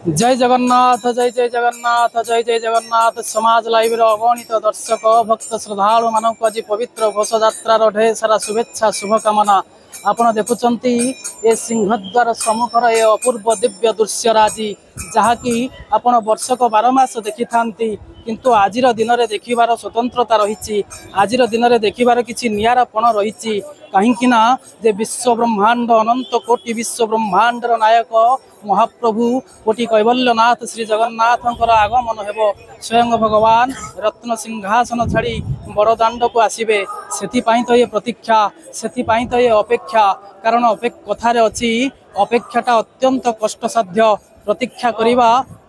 जय जगन्नाथ जय जगन्नाथ जय जगन्नाथ समाज लाइव अगणित दर्शक भक्त श्रद्धालु मानक आज पवित्र घोष यात्रार ढेर सारा शुभेच्छा शुभकामना आपण देखुंत ए सिंहद्वार सम्मुखर ए अपूर्व दिव्य दृश्यराजी जहाँकि आपण वर्षक 12 मास देखि थांती किंतु आजिर दिन में देखिबार स्वतंत्रता रही आज दिन में देखिबार किसी निरापण रही कहीं जे विश्व ब्रह्मांड अनंत कोटि विश्व ब्रह्मांडर नायक महाप्रभु कोटि कैवल्यनाथ श्री जगन्नाथंकर आगमन हेबो स्वयं भगवान रत्न सिंहासन छाड़ी बड़दाण्ड को आसबे से तो ये प्रतीक्षा से तो ये अपेक्षा कारण कथार अच्छी अपेक्षाटा अत्यंत कष्टसाध्य प्रतीक्षा करने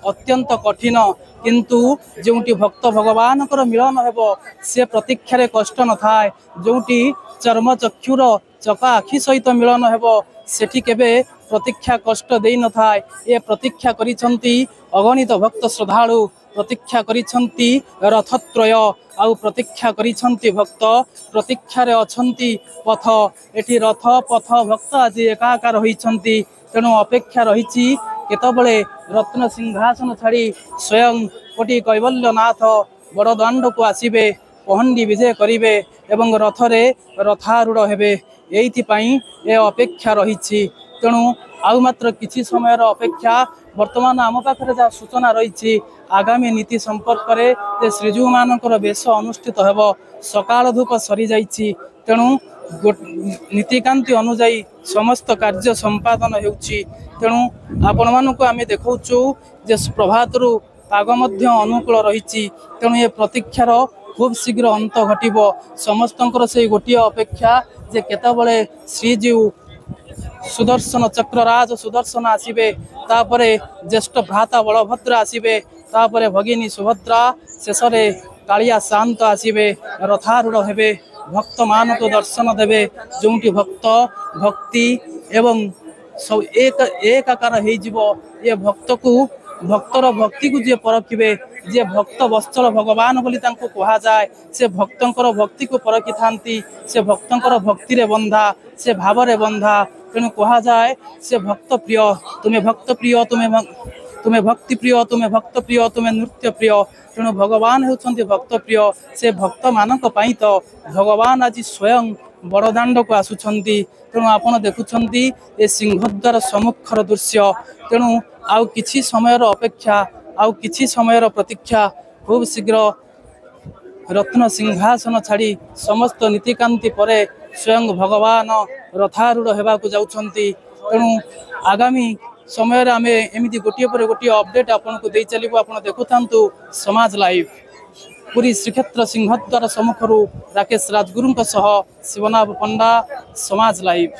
अत्यंत कठिन किंतु जोटी भक्त भगवान मिलन हेबो से प्रतीक्षार कष्ट न थाए जोटी चर्म चक्षुर चका आखि सहित मिलन हेबो सेठी केबे प्रतीक्षा कष्ट दे न थाए ये प्रतीक्षा करिसंती अगणित भक्त श्रद्धालु प्रतीक्षा करिसंती रथत्रय आउ प्रतीक्षा करिसंती भक्त प्रतीक्षार अछंती पथ एठी रथ पथ भक्त आज एकाकार होइसंती तेणु अपेक्षा रही केतबले रत्न सिंहासन छाड़ी स्वयं कोटि कैवल्यनाथ बड़दाण्ड को आसबे पहंडी विजय करेंगे एवं रथरे रथारूढ़ हेबे एइथिपाई ए अपेक्षा रही तेणु आउ मात्र किछि समय अपेक्षा वर्तमान आम पाखे जहाँ सूचना रही आगामी नीति संपर्क में श्रीजू मानकर बेश अनुष्ठित हेब सकाल धूप सरी जाइछि तेणु नीतिकांति अनुजाई समस्त कार्य संपादन होउछि तेणु आपण मानक आमे देखौछु जे प्रभातरु पाग मध्य अनुकूल रही तेणु ये प्रतीक्षार खूब शीघ्र अंत घटिबो समस्तंकर से गोटे अपेक्षा जे केतबले श्रीजीव सुदर्शन चक्रराज सुदर्शन आसबे तापरे ज्येष्ठ भ्राता बलभद्र आसबे तापरे भगिनी सुभद्रा शेषरे कालिया शांत आसबे रथारूढ़ हेबे भक्त मान को दर्शन देवे जोटी भक्त भक्ति एवं सब एक आकार ये भक्त को भक्तर भक्ति को जे परखिबे जे भक्त वत्सल भगवान बोली तांको कहा जाए से भक्तंकर भक्ति को परखि थांती से भक्तंकर भक्ति रे बंधा से भाव रे बंधा तेणु कहा जाए से भक्त प्रिय तुम्हें भक्त प्रिय तुम्हें भक्ति प्रिय तुम्हें भक्त प्रिय तुम्हें नृत्य प्रिय तेणु भगवान होउछंती भक्त प्रिय से भक्त मानक पई तो भगवान आज स्वयं बड़दाण्ड को आसुछंती तेणु आपण देखुछंती ए सिंहद्वार सम्मुखर दृश्य तेणु आउ किछि समयर अपेक्षा आउ किछि समयर प्रतीक्षा खूब शीघ्र रत्न सिंहासन छाड़ी समस्त नीतिकांति परे स्वयं भगवान रथारूढ़ हेबाकु जाउछंती तेणु आगामी समय आमे एमिति गोटिए पर गोटिए अपडेट आपन को दे चलिबो आपण देखुथांतु समाज लाइव पुरी श्रीक्षेत्र सिंहद्वार सम्मुखरु राकेश राजगुरुंक सह शिवनाभ पंडा समाज लाइव।